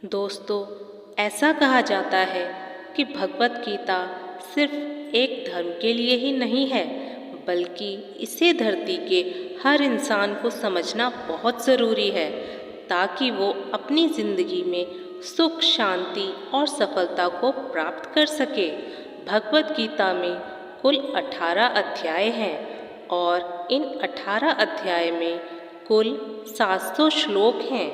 दोस्तों, ऐसा कहा जाता है कि भगवत गीता सिर्फ एक धर्म के लिए ही नहीं है, बल्कि इसे धरती के हर इंसान को समझना बहुत ज़रूरी है ताकि वो अपनी ज़िंदगी में सुख, शांति और सफलता को प्राप्त कर सके। भगवत गीता में कुल 18 अध्याय हैं और इन 18 अध्याय में कुल 700 श्लोक हैं,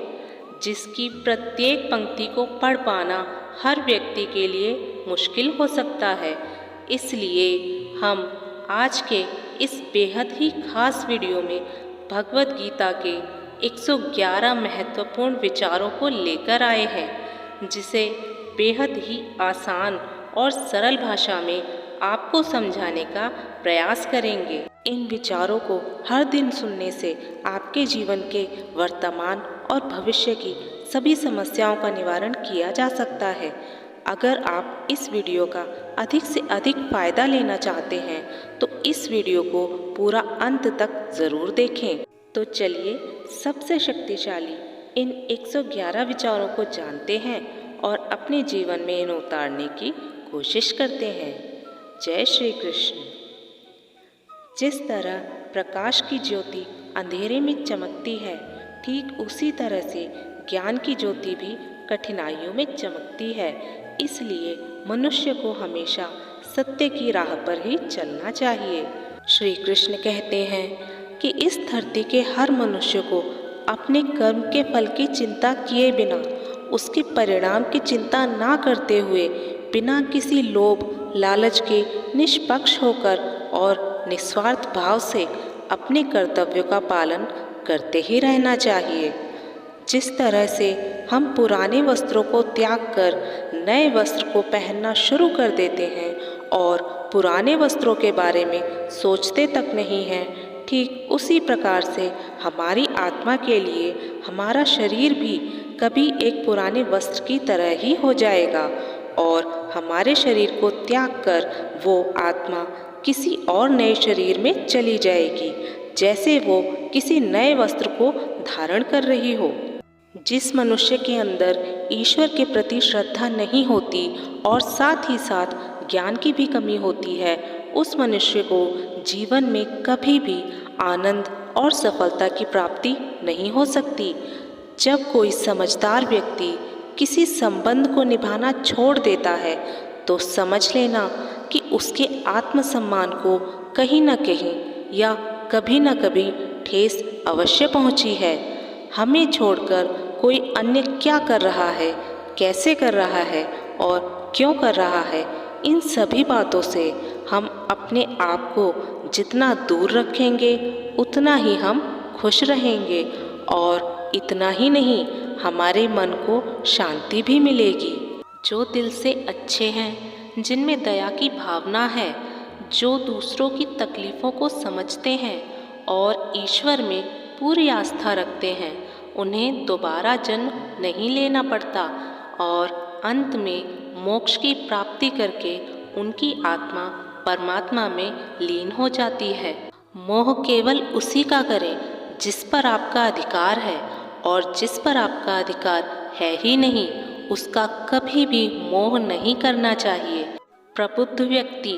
जिसकी प्रत्येक पंक्ति को पढ़ पाना हर व्यक्ति के लिए मुश्किल हो सकता है। इसलिए हम आज के इस बेहद ही खास वीडियो में भगवत गीता के 111 महत्वपूर्ण विचारों को लेकर आए हैं, जिसे बेहद ही आसान और सरल भाषा में आपको समझाने का प्रयास करेंगे। इन विचारों को हर दिन सुनने से आपके जीवन के वर्तमान और भविष्य की सभी समस्याओं का निवारण किया जा सकता है। अगर आप इस वीडियो का अधिक से अधिक फ़ायदा लेना चाहते हैं तो इस वीडियो को पूरा अंत तक ज़रूर देखें। तो चलिए सबसे शक्तिशाली इन 111 विचारों को जानते हैं और अपने जीवन में इन्हें उतारने की कोशिश करते हैं। जय श्री कृष्ण। जिस तरह प्रकाश की ज्योति अंधेरे में चमकती है, ठीक उसी तरह से ज्ञान की ज्योति भी कठिनाइयों में चमकती है। इसलिए मनुष्य को हमेशा सत्य की राह पर ही चलना चाहिए। श्री कृष्ण कहते हैं कि इस धरती के हर मनुष्य को अपने कर्म के फल की चिंता किए बिना, उसके परिणाम की चिंता ना करते हुए, बिना किसी लोभ लालच के निष्पक्ष होकर और निस्वार्थ भाव से अपने कर्तव्यों का पालन करते ही रहना चाहिए। जिस तरह से हम पुराने वस्त्रों को त्याग कर नए वस्त्र को पहनना शुरू कर देते हैं और पुराने वस्त्रों के बारे में सोचते तक नहीं हैं, ठीक उसी प्रकार से हमारी आत्मा के लिए हमारा शरीर भी कभी एक पुराने वस्त्र की तरह ही हो जाएगा और हमारे शरीर को त्याग कर वो आत्मा किसी और नए शरीर में चली जाएगी, जैसे वो किसी नए वस्त्र को धारण कर रही हो। जिस मनुष्य के अंदर ईश्वर के प्रति श्रद्धा नहीं होती और साथ ही साथ ज्ञान की भी कमी होती है, उस मनुष्य को जीवन में कभी भी आनंद और सफलता की प्राप्ति नहीं हो सकती। जब कोई समझदार व्यक्ति किसी संबंध को निभाना छोड़ देता है तो समझ लेना कि उसके आत्मसम्मान को कहीं न कहीं या कभी न कभी ठेस अवश्य पहुंची है। हमें छोड़कर कोई अन्य क्या कर रहा है, कैसे कर रहा है और क्यों कर रहा है, इन सभी बातों से हम अपने आप को जितना दूर रखेंगे उतना ही हम खुश रहेंगे और इतना ही नहीं, हमारे मन को शांति भी मिलेगी। जो दिल से अच्छे हैं, जिनमें दया की भावना है, जो दूसरों की तकलीफ़ों को समझते हैं और ईश्वर में पूरी आस्था रखते हैं, उन्हें दोबारा जन्म नहीं लेना पड़ता और अंत में मोक्ष की प्राप्ति करके उनकी आत्मा परमात्मा में लीन हो जाती है। मोह केवल उसी का करें जिस पर आपका अधिकार है, और जिस पर आपका अधिकार है ही नहीं, उसका कभी भी मोह नहीं करना चाहिए। प्रबुद्ध व्यक्ति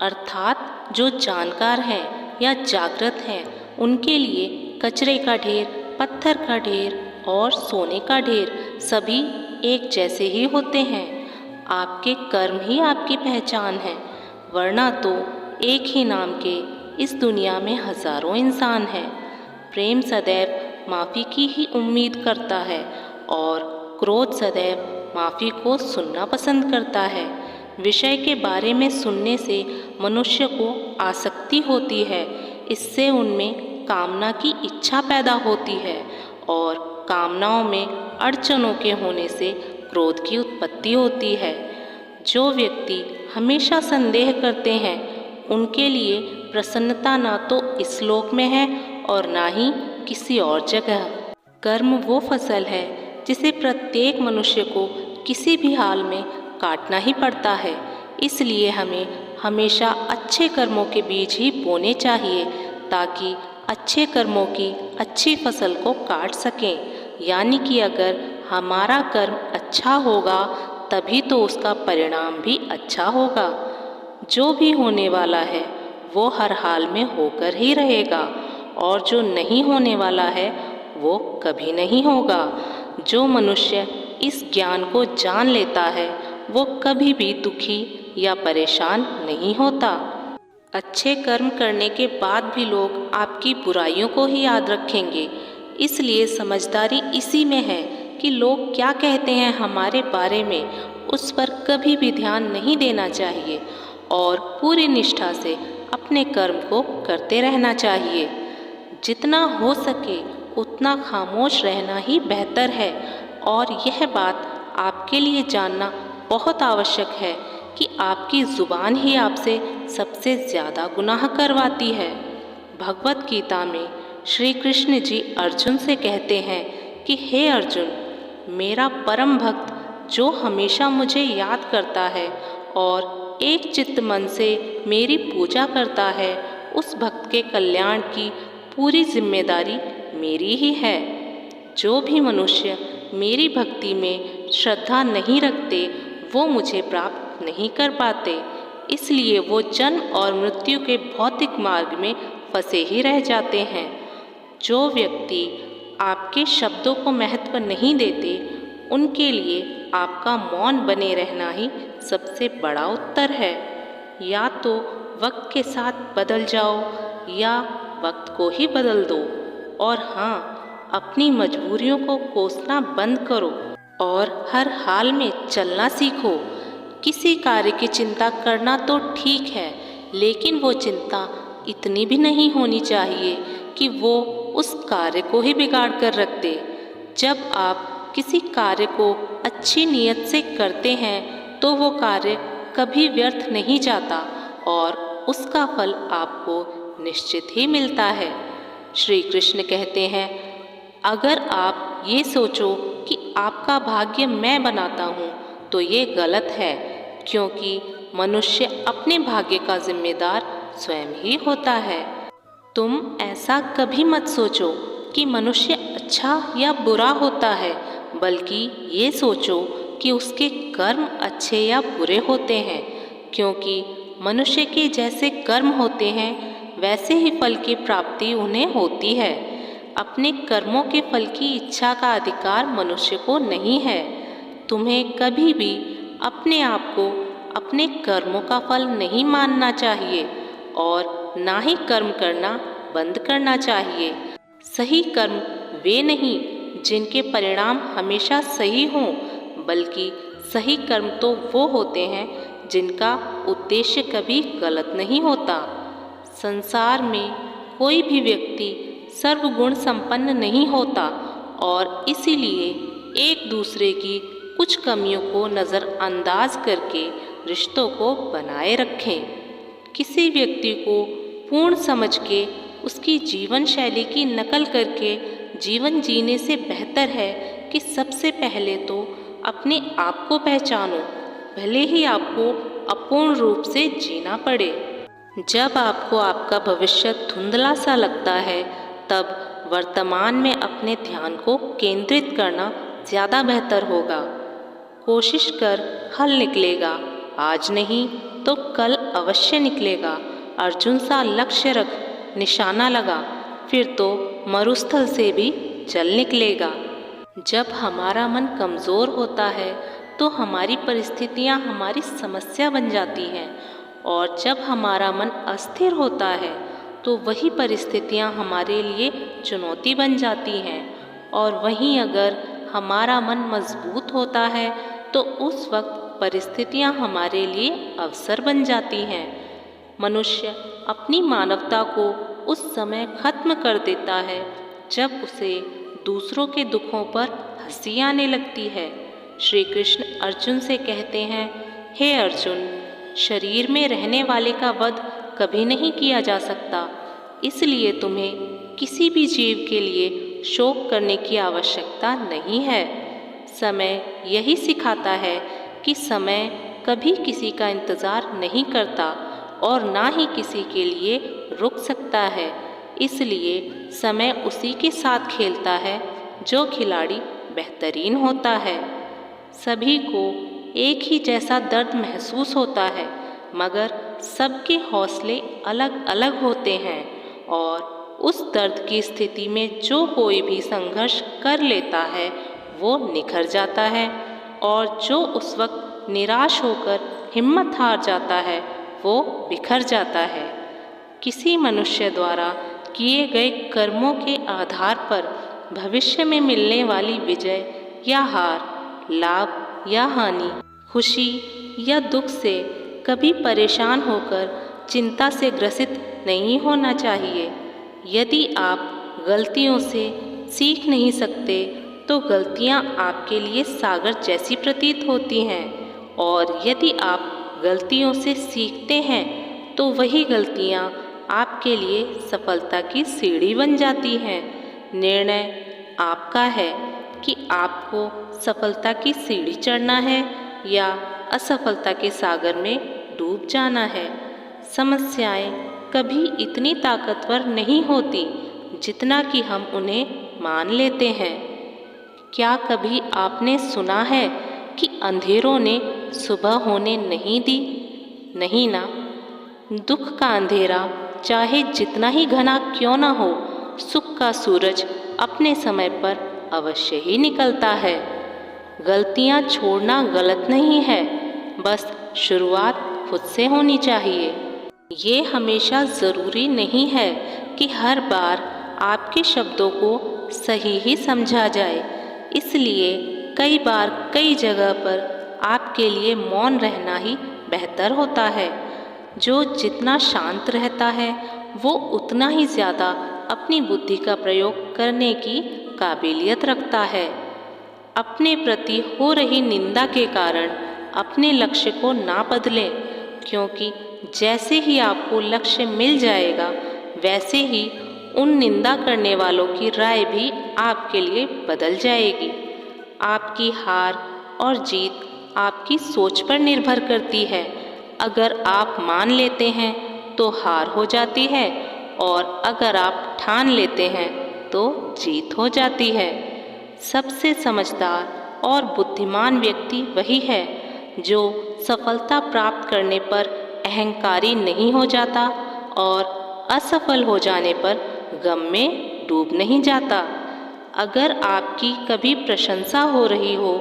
अर्थात जो जानकार हैं या जागृत हैं, उनके लिए कचरे का ढेर, पत्थर का ढेर और सोने का ढेर सभी एक जैसे ही होते हैं। आपके कर्म ही आपकी पहचान है, वरना तो एक ही नाम के इस दुनिया में हजारों इंसान हैं। प्रेम सदैव माफ़ी की ही उम्मीद करता है और क्रोध सदैव माफ़ी को सुनना पसंद करता है। विषय के बारे में सुनने से मनुष्य को आसक्ति होती है, इससे उनमें कामना की इच्छा पैदा होती है और कामनाओं में अड़चनों के होने से क्रोध की उत्पत्ति होती है। जो व्यक्ति हमेशा संदेह करते हैं, उनके लिए प्रसन्नता ना तो इस लोक में है और ना ही किसी और जगह। कर्म वो फसल है जिसे प्रत्येक मनुष्य को किसी भी हाल में काटना ही पड़ता है। इसलिए हमें हमेशा अच्छे कर्मों के बीज ही बोने चाहिए ताकि अच्छे कर्मों की अच्छी फसल को काट सकें। यानी कि अगर हमारा कर्म अच्छा होगा तभी तो उसका परिणाम भी अच्छा होगा। जो भी होने वाला है वो हर हाल में होकर ही रहेगा, और जो नहीं होने वाला है वो कभी नहीं होगा। जो मनुष्य इस ज्ञान को जान लेता है वो कभी भी दुखी या परेशान नहीं होता। अच्छे कर्म करने के बाद भी लोग आपकी बुराइयों को ही याद रखेंगे। इसलिए समझदारी इसी में है कि लोग क्या कहते हैं हमारे बारे में, उस पर कभी भी ध्यान नहीं देना चाहिए और पूरी निष्ठा से अपने कर्म को करते रहना चाहिए। जितना हो सके उतना खामोश रहना ही बेहतर है, और यह बात आपके लिए जानना बहुत आवश्यक है कि आपकी ज़ुबान ही आपसे सबसे ज़्यादा गुनाह करवाती है। भगवत गीता में श्री कृष्ण जी अर्जुन से कहते हैं कि हे अर्जुन, मेरा परम भक्त जो हमेशा मुझे याद करता है और एक चित्त मन से मेरी पूजा करता है, उस भक्त के कल्याण की पूरी जिम्मेदारी मेरी ही है। जो भी मनुष्य मेरी भक्ति में श्रद्धा नहीं रखते वो मुझे प्राप्त नहीं कर पाते, इसलिए वो जन्म और मृत्यु के भौतिक मार्ग में फंसे ही रह जाते हैं। जो व्यक्ति आपके शब्दों को महत्व नहीं देते उनके लिए आपका मौन बने रहना ही सबसे बड़ा उत्तर है। या तो वक्त के साथ बदल जाओ या वक्त को ही बदल दो, और हाँ, अपनी मजबूरियों को कोसना बंद करो और हर हाल में चलना सीखो। किसी कार्य की चिंता करना तो ठीक है, लेकिन वो चिंता इतनी भी नहीं होनी चाहिए कि वो उस कार्य को ही बिगाड़ कर रख दे। जब आप किसी कार्य को अच्छी नीयत से करते हैं तो वो कार्य कभी व्यर्थ नहीं जाता और उसका फल आपको निश्चित ही मिलता है। श्री कृष्ण कहते हैं, अगर आप ये सोचो कि आपका भाग्य मैं बनाता हूँ तो ये गलत है, क्योंकि मनुष्य अपने भाग्य का जिम्मेदार स्वयं ही होता है। तुम ऐसा कभी मत सोचो कि मनुष्य अच्छा या बुरा होता है, बल्कि ये सोचो कि उसके कर्म अच्छे या बुरे होते हैं, क्योंकि मनुष्य के जैसे कर्म होते हैं वैसे ही फल की प्राप्ति उन्हें होती है। अपने कर्मों के फल की इच्छा का अधिकार मनुष्य को नहीं है। तुम्हें कभी भी अपने आप को अपने कर्मों का फल नहीं मानना चाहिए और ना ही कर्म करना बंद करना चाहिए। सही कर्म वे नहीं जिनके परिणाम हमेशा सही हों, बल्कि सही कर्म तो वो होते हैं जिनका उद्देश्य कभी गलत नहीं होता। संसार में कोई भी व्यक्ति सर्वगुण संपन्न नहीं होता, और इसीलिए एक दूसरे की कुछ कमियों को नज़रअंदाज करके रिश्तों को बनाए रखें। किसी व्यक्ति को पूर्ण समझ के उसकी जीवन शैली की नकल करके जीवन जीने से बेहतर है कि सबसे पहले तो अपने आप को पहचानो, भले ही आपको अपूर्ण रूप से जीना पड़े। जब आपको आपका भविष्य धुंधला सा लगता है तब वर्तमान में अपने ध्यान को केंद्रित करना ज़्यादा बेहतर होगा। कोशिश कर, हल निकलेगा, आज नहीं तो कल अवश्य निकलेगा। अर्जुन सा लक्ष्य रख, निशाना लगा, फिर तो मरुस्थल से भी जल निकलेगा। जब हमारा मन कमज़ोर होता है तो हमारी परिस्थितियाँ हमारी समस्या बन जाती हैं, और जब हमारा मन अस्थिर होता है तो वही परिस्थितियाँ हमारे लिए चुनौती बन जाती हैं, और वहीं अगर हमारा मन मजबूत होता है तो उस वक्त परिस्थितियाँ हमारे लिए अवसर बन जाती हैं। मनुष्य अपनी मानवता को उस समय खत्म कर देता है जब उसे दूसरों के दुखों पर हंसी आने लगती है। श्री कृष्ण अर्जुन से कहते हैं, हे अर्जुन, शरीर में रहने वाले का वध कभी नहीं किया जा सकता, इसलिए तुम्हें किसी भी जीव के लिए शोक करने की आवश्यकता नहीं है। समय यही सिखाता है कि समय कभी किसी का इंतज़ार नहीं करता और ना ही किसी के लिए रुक सकता है, इसलिए समय उसी के साथ खेलता है जो खिलाड़ी बेहतरीन होता है। सभी को एक ही जैसा दर्द महसूस होता है, मगर सबके हौसले अलग अलग होते हैं और उस दर्द की स्थिति में जो कोई भी संघर्ष कर लेता है वो निखर जाता है, और जो उस वक्त निराश होकर हिम्मत हार जाता है वो बिखर जाता है। किसी मनुष्य द्वारा किए गए कर्मों के आधार पर भविष्य में मिलने वाली विजय या हार, लाभ या हानि, खुशी या दुख से कभी परेशान होकर चिंता से ग्रसित नहीं होना चाहिए। यदि आप गलतियों से सीख नहीं सकते तो गलतियां आपके लिए सागर जैसी प्रतीत होती हैं, और यदि आप गलतियों से सीखते हैं तो वही गलतियां आपके लिए सफलता की सीढ़ी बन जाती हैं। निर्णय आपका है कि आपको सफलता की सीढ़ी चढ़ना है या असफलता के सागर में डूब जाना है। समस्याएं कभी इतनी ताकतवर नहीं होती जितना कि हम उन्हें मान लेते हैं। क्या कभी आपने सुना है कि अंधेरों ने सुबह होने नहीं दी? नहीं ना। दुख का अंधेरा चाहे जितना ही घना क्यों ना हो, सुख का सूरज अपने समय पर अवश्य ही निकलता है। गलतियां छोड़ना गलत नहीं है, बस शुरुआत खुद से होनी चाहिए। ये हमेशा ज़रूरी नहीं है कि हर बार आपके शब्दों को सही ही समझा जाए, इसलिए कई बार कई जगह पर आपके लिए मौन रहना ही बेहतर होता है। जो जितना शांत रहता है वो उतना ही ज़्यादा अपनी बुद्धि का प्रयोग करने की काबिलियत रखता है। अपने प्रति हो रही निंदा के कारण अपने लक्ष्य को ना बदलें, क्योंकि जैसे ही आपको लक्ष्य मिल जाएगा वैसे ही उन निंदा करने वालों की राय भी आपके लिए बदल जाएगी। आपकी हार और जीत आपकी सोच पर निर्भर करती है। अगर आप मान लेते हैं तो हार हो जाती है, और अगर आप ठान लेते हैं तो जीत हो जाती है। सबसे समझदार और बुद्धिमान व्यक्ति वही है जो सफलता प्राप्त करने पर अहंकारी नहीं हो जाता और असफल हो जाने पर गम में डूब नहीं जाता। अगर आपकी कभी प्रशंसा हो रही हो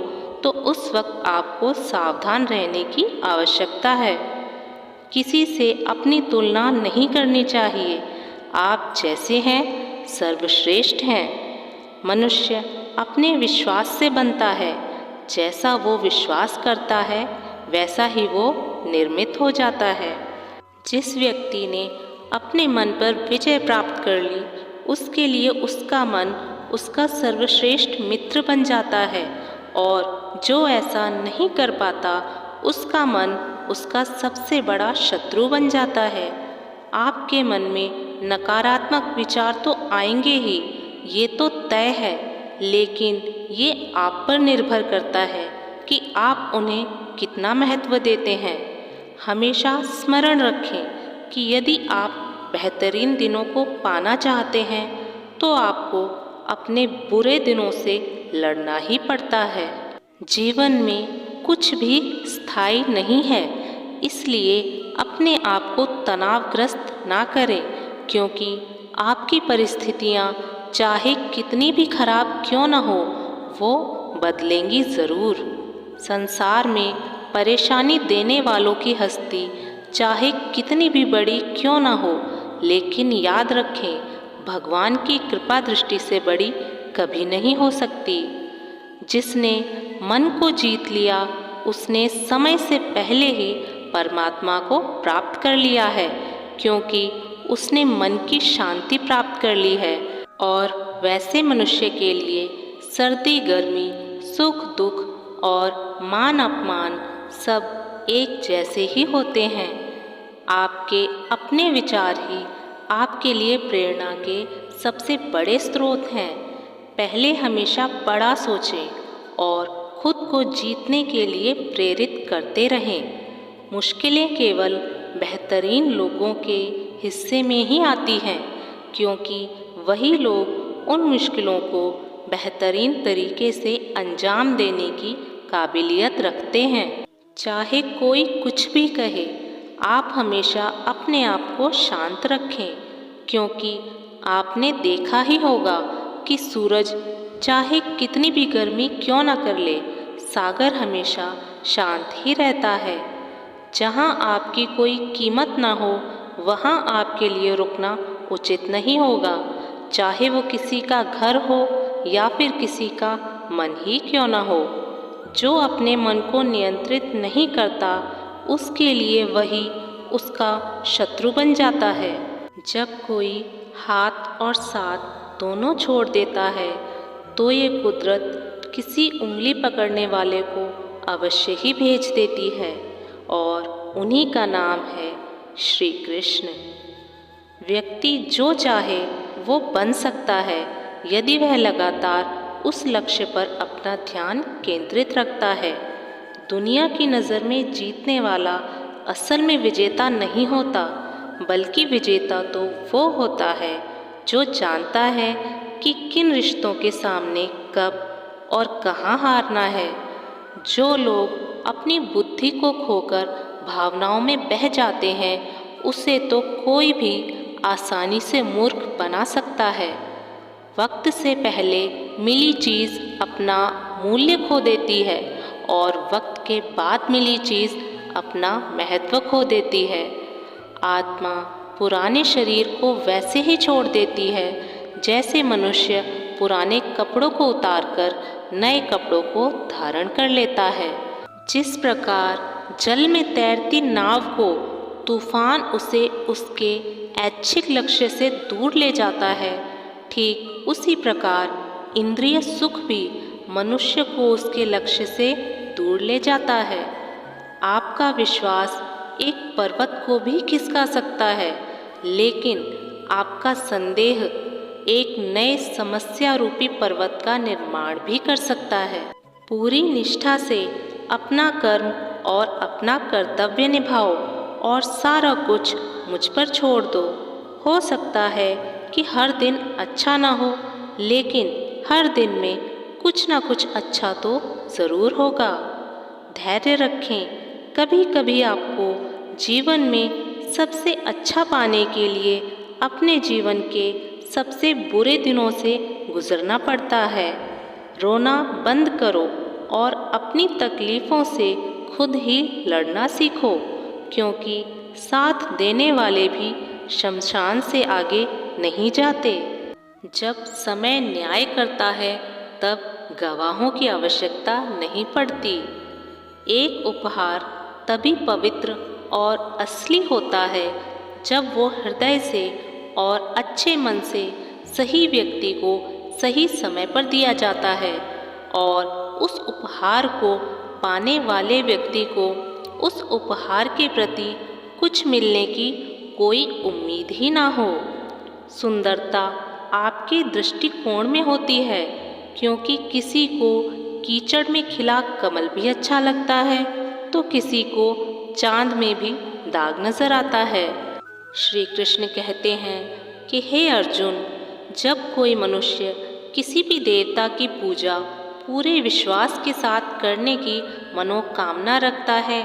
तो उस वक्त आपको सावधान रहने की आवश्यकता है। किसी से अपनी तुलना नहीं करनी चाहिए। आप जैसे हैं सर्वश्रेष्ठ हैं। मनुष्य अपने विश्वास से बनता है। जैसा वो विश्वास करता है वैसा ही वो निर्मित हो जाता है। जिस व्यक्ति ने अपने मन पर विजय प्राप्त कर ली, उसके लिए उसका मन उसका सर्वश्रेष्ठ मित्र बन जाता है, और जो ऐसा नहीं कर पाता उसका मन उसका सबसे बड़ा शत्रु बन जाता है। आपके मन में नकारात्मक विचार तो आएंगे ही, ये तो तय है, लेकिन ये आप पर निर्भर करता है कि आप उन्हें कितना महत्व देते हैं। हमेशा स्मरण रखें कि यदि आप बेहतरीन दिनों को पाना चाहते हैं तो आपको अपने बुरे दिनों से लड़ना ही पड़ता है। जीवन में कुछ भी स्थायी नहीं है, इसलिए अपने आप को तनावग्रस्त ना करें, क्योंकि आपकी परिस्थितियाँ चाहे कितनी भी खराब क्यों न हो वो बदलेंगी ज़रूर। संसार में परेशानी देने वालों की हस्ती चाहे कितनी भी बड़ी क्यों न हो, लेकिन याद रखें भगवान की कृपा दृष्टि से बड़ी कभी नहीं हो सकती। जिसने मन को जीत लिया उसने समय से पहले ही परमात्मा को प्राप्त कर लिया है, क्योंकि उसने मन की शांति प्राप्त कर ली है। और वैसे मनुष्य के लिए सर्दी गर्मी, सुख दुख और मान अपमान सब एक जैसे ही होते हैं। आपके अपने विचार ही आपके लिए प्रेरणा के सबसे बड़े स्रोत हैं। पहले हमेशा बड़ा सोचें और खुद को जीतने के लिए प्रेरित करते रहें। मुश्किलें केवल बेहतरीन लोगों के हिस्से में ही आती हैं, क्योंकि वही लोग उन मुश्किलों को बेहतरीन तरीके से अंजाम देने की काबिलियत रखते हैं। चाहे कोई कुछ भी कहे, आप हमेशा अपने आप को शांत रखें, क्योंकि आपने देखा ही होगा कि सूरज चाहे कितनी भी गर्मी क्यों न कर ले, सागर हमेशा शांत ही रहता है। जहाँ आपकी कोई कीमत ना हो, वहाँ आपके लिए रुकना उचित नहीं होगा, चाहे वो किसी का घर हो या फिर किसी का मन ही क्यों ना हो। जो अपने मन को नियंत्रित नहीं करता, उसके लिए वही उसका शत्रु बन जाता है। जब कोई हाथ और साथ दोनों छोड़ देता है, तो ये कुदरत किसी उंगली पकड़ने वाले को अवश्य ही भेज देती है, और उन्हीं का नाम है श्री कृष्ण। व्यक्ति जो चाहे वो बन सकता है, यदि वह लगातार उस लक्ष्य पर अपना ध्यान केंद्रित रखता है। दुनिया की नज़र में जीतने वाला असल में विजेता नहीं होता, बल्कि विजेता तो वो होता है जो जानता है कि किन रिश्तों के सामने कब और कहाँ हारना है। जो लोग अपनी बुद्धि को खोकर भावनाओं में बह जाते हैं, उसे तो कोई भी आसानी से मूर्ख बना सकता है। वक्त से पहले मिली चीज़ अपना मूल्य खो देती है, और वक्त के बाद मिली चीज़ अपना महत्व खो देती है। आत्मा पुराने शरीर को वैसे ही छोड़ देती है, जैसे मनुष्य पुराने कपड़ों को उतारकर नए कपड़ों को धारण कर लेता है। जिस प्रकार जल में तैरती नाव को तूफान उसे उसके ऐच्छिक लक्ष्य से दूर ले जाता है, ठीक उसी प्रकार इंद्रिय सुख भी मनुष्य को उसके लक्ष्य से दूर ले जाता है। आपका विश्वास एक पर्वत को भी खिसका सकता है, लेकिन आपका संदेह एक नए समस्या रूपी पर्वत का निर्माण भी कर सकता है। पूरी निष्ठा से अपना कर्म और अपना कर्तव्य निभाओ, और सारा कुछ मुझ पर छोड़ दो। हो सकता है कि हर दिन अच्छा ना हो, लेकिन हर दिन में कुछ ना कुछ अच्छा तो ज़रूर होगा। धैर्य रखें। कभी कभी आपको जीवन में सबसे अच्छा पाने के लिए अपने जीवन के सबसे बुरे दिनों से गुजरना पड़ता है। रोना बंद करो और अपनी तकलीफ़ों से खुद ही लड़ना सीखो, क्योंकि साथ देने वाले भी शमशान से आगे नहीं जाते। जब समय न्याय करता है, तब गवाहों की आवश्यकता नहीं पड़ती। एक उपहार तभी पवित्र और असली होता है जब वो हृदय से और अच्छे मन से सही व्यक्ति को सही समय पर दिया जाता है, और उस उपहार को पाने वाले व्यक्ति को उस उपहार के प्रति कुछ मिलने की कोई उम्मीद ही ना हो। सुंदरता आपके दृष्टिकोण में होती है, क्योंकि किसी को कीचड़ में खिला कमल भी अच्छा लगता है, तो किसी को चांद में भी दाग नजर आता है। श्री कृष्ण कहते हैं कि हे अर्जुन, जब कोई मनुष्य किसी भी देवता की पूजा पूरे विश्वास के साथ करने की मनोकामना रखता है,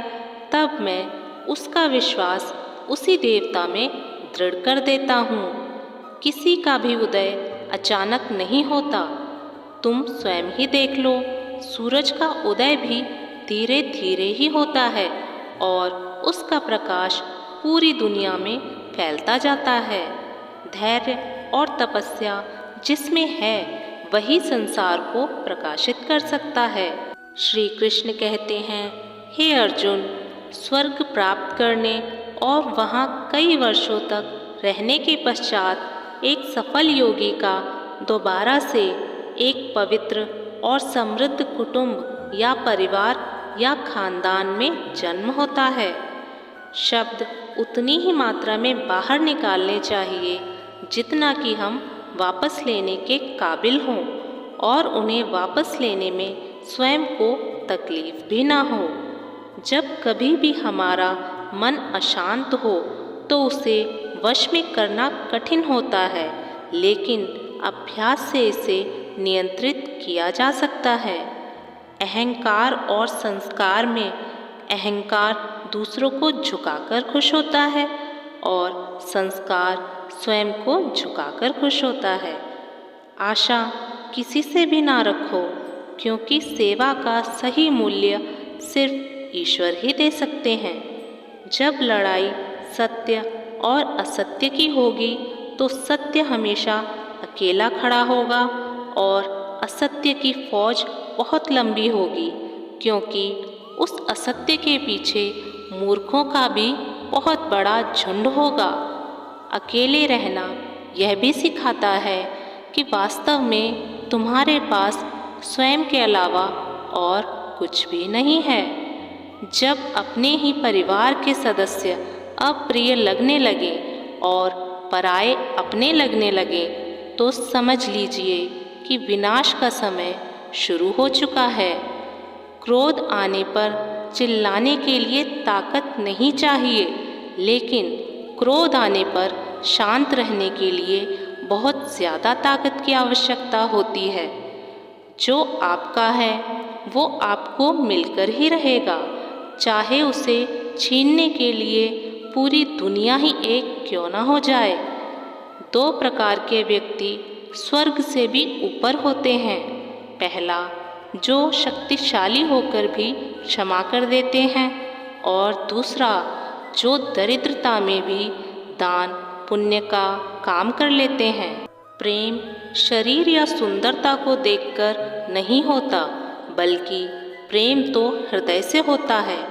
तब मैं उसका विश्वास उसी देवता में दृढ़ कर देता हूँ। किसी का भी उदय अचानक नहीं होता। तुम स्वयं ही देख लो, सूरज का उदय भी धीरे धीरे ही होता है, और उसका प्रकाश पूरी दुनिया में फैलता जाता है। धैर्य और तपस्या जिसमें है, वही संसार को प्रकाशित कर सकता है। श्री कृष्ण कहते हैं, हे अर्जुन, स्वर्ग प्राप्त करने और वहाँ कई वर्षों तक रहने के पश्चात एक सफल योगी का दोबारा से एक पवित्र और समृद्ध कुटुंब या परिवार या खानदान में जन्म होता है। शब्द उतनी ही मात्रा में बाहर निकालने चाहिए जितना कि हम वापस लेने के काबिल हों, और उन्हें वापस लेने में स्वयं को तकलीफ भी ना हो। जब कभी भी हमारा मन अशांत हो तो उसे वश में करना कठिन होता है, लेकिन अभ्यास से इसे नियंत्रित किया जा सकता है। अहंकार और संस्कार में अहंकार दूसरों को झुकाकर खुश होता है और संस्कार स्वयं को झुकाकर खुश होता है। आशा किसी से भी ना रखो, क्योंकि सेवा का सही मूल्य सिर्फ ईश्वर ही दे सकते हैं। जब लड़ाई सत्य और असत्य की होगी तो सत्य हमेशा अकेला खड़ा होगा और असत्य की फौज बहुत लंबी होगी, क्योंकि उस असत्य के पीछे मूर्खों का भी बहुत बड़ा झुंड होगा। अकेले रहना यह भी सिखाता है कि वास्तव में तुम्हारे पास स्वयं के अलावा और कुछ भी नहीं है। जब अपने ही परिवार के सदस्य अप्रिय लगने लगे और पराये अपने लगने लगे तो समझ लीजिए कि विनाश का समय शुरू हो चुका है। क्रोध आने पर चिल्लाने के लिए ताकत नहीं चाहिए, लेकिन क्रोध आने पर शांत रहने के लिए बहुत ज़्यादा ताकत की आवश्यकता होती है। जो आपका है वो आपको मिलकर ही रहेगा, चाहे उसे छीनने के लिए पूरी दुनिया ही एक क्यों ना हो जाए। दो प्रकार के व्यक्ति स्वर्ग से भी ऊपर होते हैं। पहला, जो शक्तिशाली होकर भी क्षमा कर देते हैं, और दूसरा, जो दरिद्रता में भी दान पुण्य का काम कर लेते हैं। प्रेम शरीर या सुंदरता को देखकर नहीं होता, बल्कि प्रेम तो हृदय से होता है।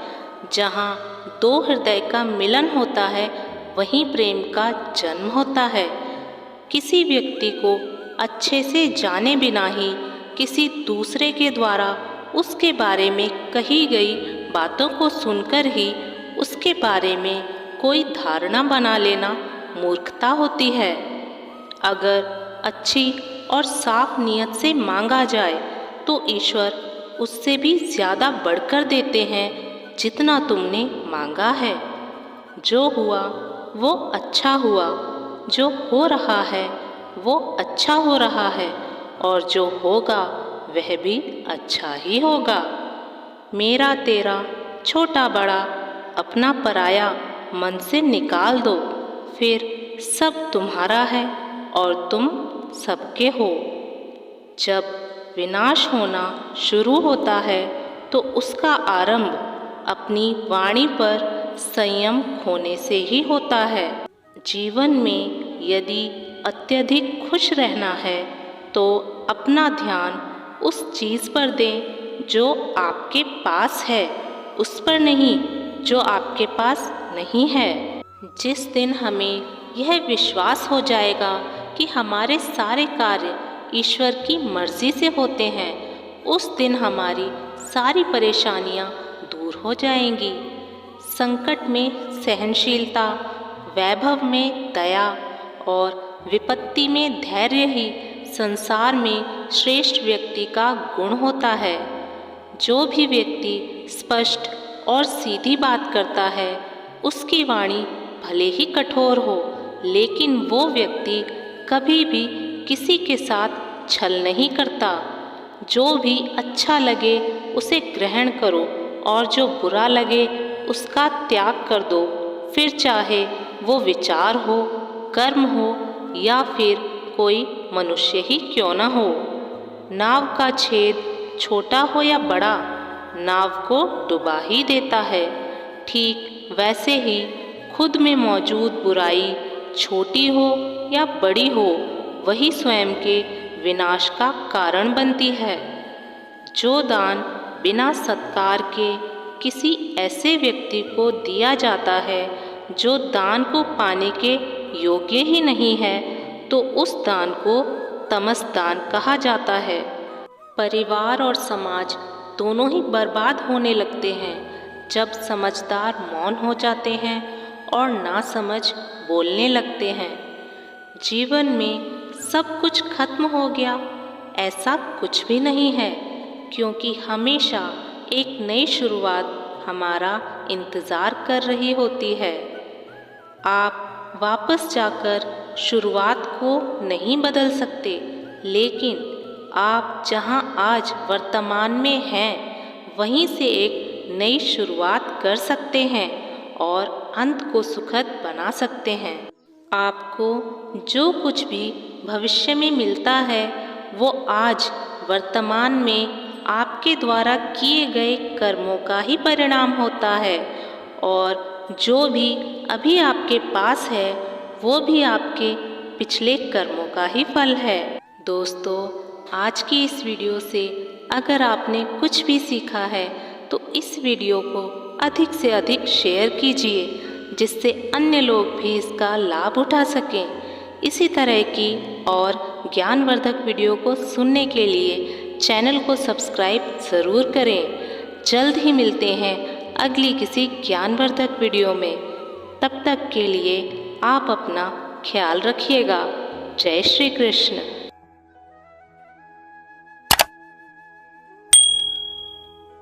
जहाँ दो हृदय का मिलन होता है वहीं प्रेम का जन्म होता है। किसी व्यक्ति को अच्छे से जाने बिना ही किसी दूसरे के द्वारा उसके बारे में कही गई बातों को सुनकर ही उसके बारे में कोई धारणा बना लेना मूर्खता होती है। अगर अच्छी और साफ नियत से मांगा जाए तो ईश्वर उससे भी ज़्यादा बढ़कर देते हैं जितना तुमने मांगा है। जो हुआ वो अच्छा हुआ, जो हो रहा है वो अच्छा हो रहा है, और जो होगा वह भी अच्छा ही होगा। मेरा तेरा, छोटा बड़ा, अपना पराया मन से निकाल दो, फिर सब तुम्हारा है और तुम सबके हो। जब विनाश होना शुरू होता है तो उसका आरंभ अपनी वाणी पर संयम खोने से ही होता है। जीवन में यदि अत्यधिक खुश रहना है तो अपना ध्यान उस चीज़ पर दें जो आपके पास है, उस पर नहीं जो आपके पास नहीं है। जिस दिन हमें यह विश्वास हो जाएगा कि हमारे सारे कार्य ईश्वर की मर्जी से होते हैं, उस दिन हमारी सारी परेशानियां दूर हो जाएंगी। संकट में सहनशीलता, वैभव में दया और विपत्ति में धैर्य ही संसार में श्रेष्ठ व्यक्ति का गुण होता है। जो भी व्यक्ति स्पष्ट और सीधी बात करता है उसकी वाणी भले ही कठोर हो, लेकिन वो व्यक्ति कभी भी किसी के साथ छल नहीं करता। जो भी अच्छा लगे उसे ग्रहण करो और जो बुरा लगे उसका त्याग कर दो, फिर चाहे वो विचार हो, कर्म हो या फिर कोई मनुष्य ही क्यों न हो। नाव का छेद छोटा हो या बड़ा, नाव को डुबा ही देता है। ठीक वैसे ही खुद में मौजूद बुराई छोटी हो या बड़ी हो, वही स्वयं के विनाश का कारण बनती है। जो दान बिना सत्कार के किसी ऐसे व्यक्ति को दिया जाता है जो दान को पाने के योग्य ही नहीं है, तो उस दान को तमस दान कहा जाता है। परिवार और समाज दोनों ही बर्बाद होने लगते हैं जब समझदार मौन हो जाते हैं और नासमझ बोलने लगते हैं। जीवन में सब कुछ खत्म हो गया, ऐसा कुछ भी नहीं है, क्योंकि हमेशा एक नई शुरुआत हमारा इंतज़ार कर रही होती है। आप वापस जाकर शुरुआत को नहीं बदल सकते, लेकिन आप जहां आज वर्तमान में हैं वहीं से एक नई शुरुआत कर सकते हैं और अंत को सुखद बना सकते हैं। आपको जो कुछ भी भविष्य में मिलता है वो आज वर्तमान में आपके द्वारा किए गए कर्मों का ही परिणाम होता है और जो भी अभी आपके पास है वो भी आपके पिछले कर्मों का ही फल है। दोस्तों, आज की इस वीडियो से अगर आपने कुछ भी सीखा है तो इस वीडियो को अधिक से अधिक शेयर कीजिए जिससे अन्य लोग भी इसका लाभ उठा सकें। इसी तरह की और ज्ञानवर्धक वीडियो को सुनने के लिए चैनल को सब्सक्राइब ज़रूर करें। जल्द ही मिलते हैं अगली किसी ज्ञानवर्धक वीडियो में। तब तक के लिए आप अपना ख्याल रखिएगा। जय श्री कृष्ण।